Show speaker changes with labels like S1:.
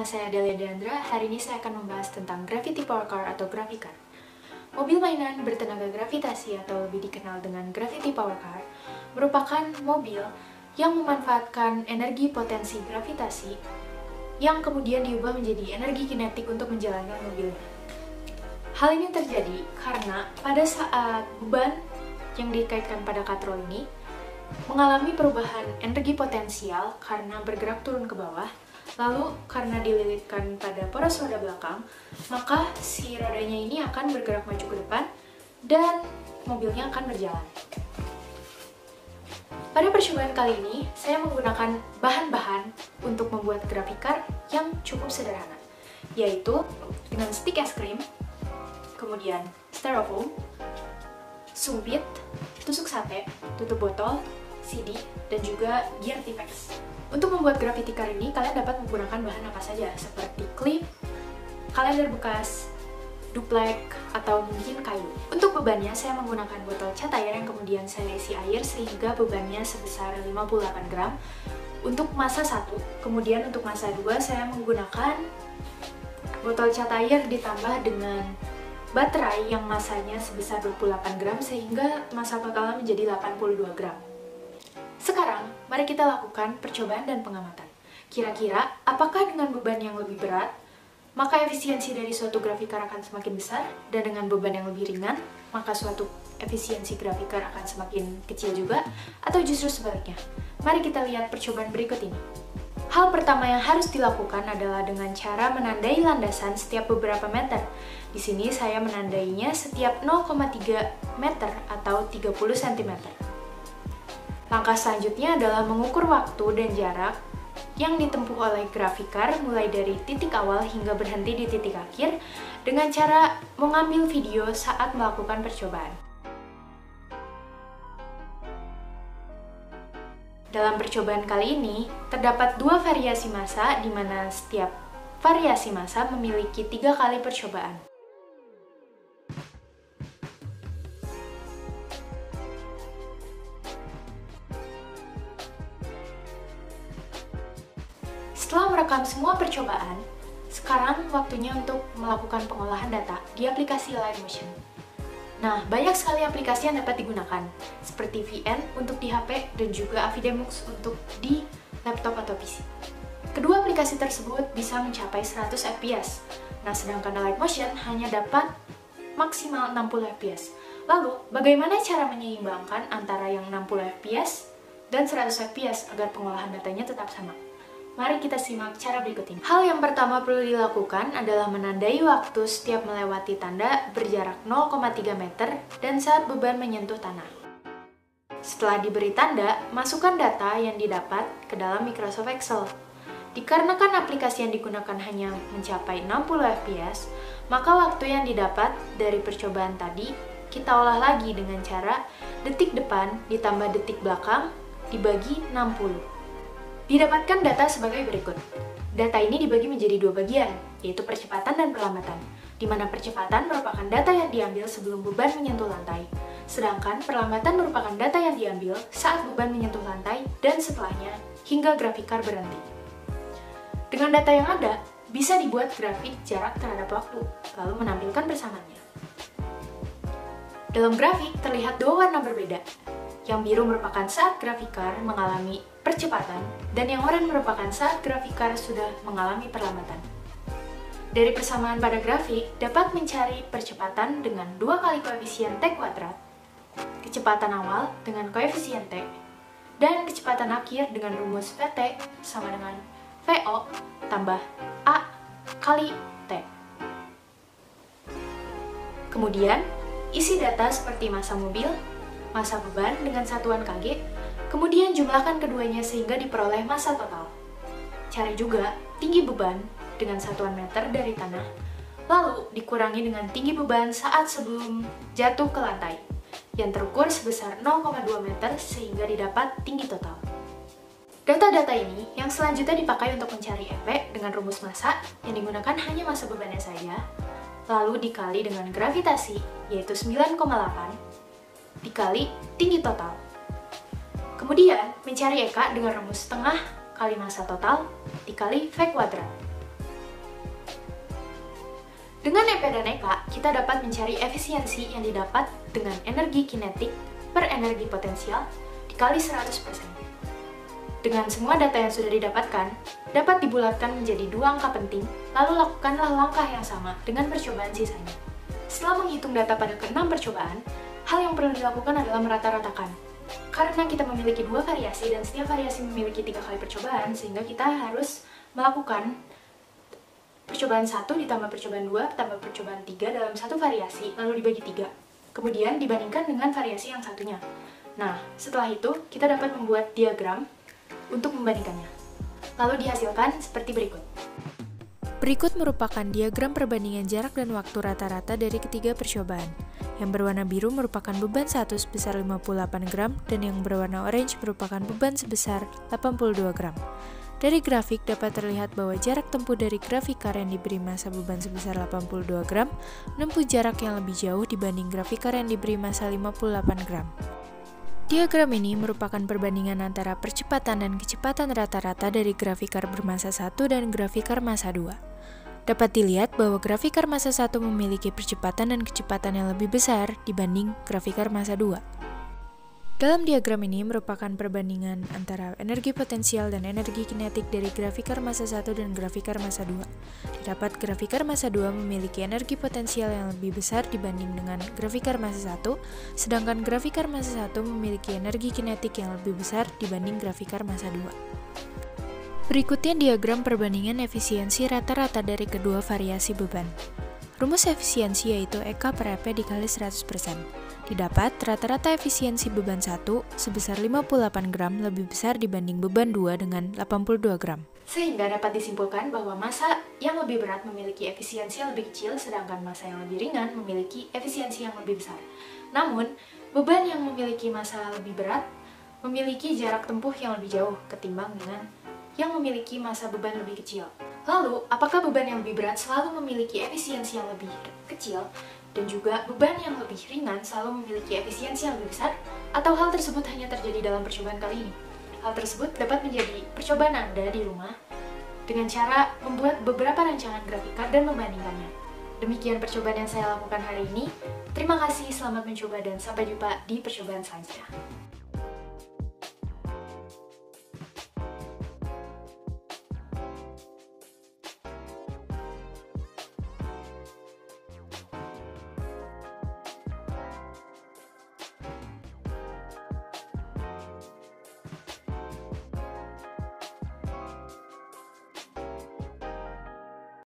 S1: saya Delia Deandra. Hari ini saya akan membahas tentang Gravity Power Car atau Gravicar. Mobil mainan bertenaga gravitasi atau lebih dikenal dengan Gravity Power Car merupakan mobil yang memanfaatkan energi potensi gravitasi yang kemudian diubah menjadi energi kinetik untuk menjalankan mobilnya. Hal ini terjadi karena pada saat beban yang dikaitkan pada katrol ini mengalami perubahan energi potensial karena bergerak turun ke bawah. Lalu, karena dililitkan pada poros roda belakang, maka si rodanya ini akan bergerak maju ke depan dan mobilnya akan berjalan. Pada percobaan kali ini, saya menggunakan bahan-bahan untuk membuat Gravicar yang cukup sederhana, yaitu dengan stik es krim, kemudian styrofoam, sumpit, tusuk sate, tutup botol, CD, dan juga gear Tipex. Untuk membuat Gravity Car ini, kalian dapat menggunakan bahan apa saja, seperti klip, kalender bekas, duplek, atau mungkin kayu. Untuk bebannya, saya menggunakan botol cat air yang kemudian saya isi air sehingga bebannya sebesar 58 gram. Untuk massa 1, kemudian untuk massa 2, saya menggunakan botol cat air ditambah dengan baterai yang massanya sebesar 28 gram sehingga massa totalnya menjadi 82 gram. Sekarang, mari kita lakukan percobaan dan pengamatan. Kira-kira, apakah dengan beban yang lebih berat, maka efisiensi dari suatu Gravicar akan semakin besar, dan dengan beban yang lebih ringan, maka suatu efisiensi Gravicar akan semakin kecil juga, atau justru sebaliknya? Mari kita lihat percobaan berikut ini. Hal pertama yang harus dilakukan adalah dengan cara menandai landasan setiap beberapa meter. Di sini saya menandainya setiap 0,3 meter atau 30 cm. Langkah selanjutnya adalah mengukur waktu dan jarak yang ditempuh oleh Gravicar mulai dari titik awal hingga berhenti di titik akhir dengan cara mengambil video saat melakukan percobaan. Dalam percobaan kali ini, terdapat dua variasi massa di mana setiap variasi massa memiliki 3 kali percobaan. Setelah merekam semua percobaan, sekarang waktunya untuk melakukan pengolahan data di aplikasi Lightmotion. Nah, banyak sekali aplikasi yang dapat digunakan, seperti VN untuk di HP dan juga Avidemux untuk di laptop atau PC. Kedua aplikasi tersebut bisa mencapai 100 fps. Nah, sedangkan Lightmotion hanya dapat maksimal 60 fps. Lalu, bagaimana cara menyeimbangkan antara yang 60 fps dan 100 fps agar pengolahan datanya tetap sama? Mari kita simak cara berikut ini. Hal yang pertama perlu dilakukan adalah menandai waktu setiap melewati tanda berjarak 0,3 meter dan saat beban menyentuh tanah. Setelah diberi tanda, masukkan data yang didapat ke dalam Microsoft Excel. Dikarenakan aplikasi yang digunakan hanya mencapai 60 fps, maka waktu yang didapat dari percobaan tadi kita olah lagi dengan cara detik depan ditambah detik belakang dibagi 60. Didapatkan data sebagai berikut. Data ini dibagi menjadi 2 bagian, yaitu percepatan dan perlambatan, di mana percepatan merupakan data yang diambil sebelum beban menyentuh lantai, sedangkan perlambatan merupakan data yang diambil saat beban menyentuh lantai dan setelahnya hingga Gravicar berhenti. Dengan data yang ada, bisa dibuat grafik jarak terhadap waktu, lalu menampilkan persamaannya. Dalam grafik terlihat 2 warna berbeda. Yang biru merupakan saat Gravicar mengalami percepatan, dan yang oranye merupakan saat Gravicar sudah mengalami perlambatan. Dari persamaan pada grafik, dapat mencari percepatan dengan 2 kali koefisien T kuadrat, kecepatan awal dengan koefisien T, dan kecepatan akhir dengan rumus Vt sama dengan Vo tambah A kali T. Kemudian, isi data seperti massa mobil, massa beban dengan satuan kg, kemudian jumlahkan keduanya sehingga diperoleh massa total. Cari juga tinggi beban dengan satuan meter dari tanah, lalu dikurangi dengan tinggi beban saat sebelum jatuh ke lantai, yang terukur sebesar 0,2 meter sehingga didapat tinggi total. Data-data ini yang selanjutnya dipakai untuk mencari efek dengan rumus massa yang digunakan hanya massa bebannya saja, lalu dikali dengan gravitasi, yaitu 9,8, dikali tinggi total. Kemudian, mencari Eka dengan rumus setengah kali massa total dikali V kuadrat. Dengan EP dan EK, kita dapat mencari efisiensi yang didapat dengan energi kinetik per energi potensial dikali 100%. Dengan semua data yang sudah didapatkan, dapat dibulatkan menjadi dua angka penting, lalu lakukanlah langkah yang sama dengan percobaan sisanya. Setelah menghitung data pada ke-6 percobaan, hal yang perlu dilakukan adalah merata-ratakan. Karena kita memiliki dua variasi dan setiap variasi memiliki 3 kali percobaan, sehingga kita harus melakukan percobaan 1 ditambah percobaan 2 tambah percobaan 3 dalam satu variasi, lalu dibagi 3. Kemudian dibandingkan dengan variasi yang satunya. Nah, setelah itu kita dapat membuat diagram untuk membandingkannya. Lalu dihasilkan seperti berikut.
S2: Berikut merupakan diagram perbandingan jarak dan waktu rata-rata dari ketiga percobaan. Yang berwarna biru merupakan beban 1 sebesar 58 gram dan yang berwarna orange merupakan beban sebesar 82 gram. Dari grafik dapat terlihat bahwa jarak tempuh dari grafikar yang diberi massa beban sebesar 82 gram menempuh jarak yang lebih jauh dibanding grafikar yang diberi massa 58 gram. Diagram ini merupakan perbandingan antara percepatan dan kecepatan rata-rata dari grafikar bermassa 1 dan grafikar massa 2. Dapat dilihat bahwa grafikar massa 1 memiliki percepatan dan kecepatan yang lebih besar dibanding grafikar massa 2. Dalam diagram ini merupakan perbandingan antara energi potensial dan energi kinetik dari grafikar massa 1 dan grafikar massa 2. Didapat grafikar massa 2 memiliki energi potensial yang lebih besar dibanding dengan grafikar massa 1, sedangkan grafikar massa 1 memiliki energi kinetik yang lebih besar dibanding grafikar massa 2. Berikutnya diagram perbandingan efisiensi rata-rata dari kedua variasi beban. Rumus efisiensi yaitu EK per EP dikali 100%. Didapat rata-rata efisiensi beban 1 sebesar 58 gram lebih besar dibanding beban 2 dengan 82 gram.
S1: Sehingga dapat disimpulkan bahwa massa yang lebih berat memiliki efisiensi yang lebih kecil, sedangkan massa yang lebih ringan memiliki efisiensi yang lebih besar. Namun, beban yang memiliki massa lebih berat memiliki jarak tempuh yang lebih jauh ketimbang dengan yang memiliki massa beban lebih kecil. Lalu, apakah beban yang lebih berat selalu memiliki efisiensi yang lebih kecil dan juga beban yang lebih ringan selalu memiliki efisiensi yang lebih besar, atau hal tersebut hanya terjadi dalam percobaan kali ini? Hal tersebut dapat menjadi percobaan Anda di rumah dengan cara membuat beberapa rancangan grafikar dan membandingkannya. Demikian percobaan yang saya lakukan hari ini. Terima kasih, selamat mencoba, dan sampai jumpa di percobaan selanjutnya.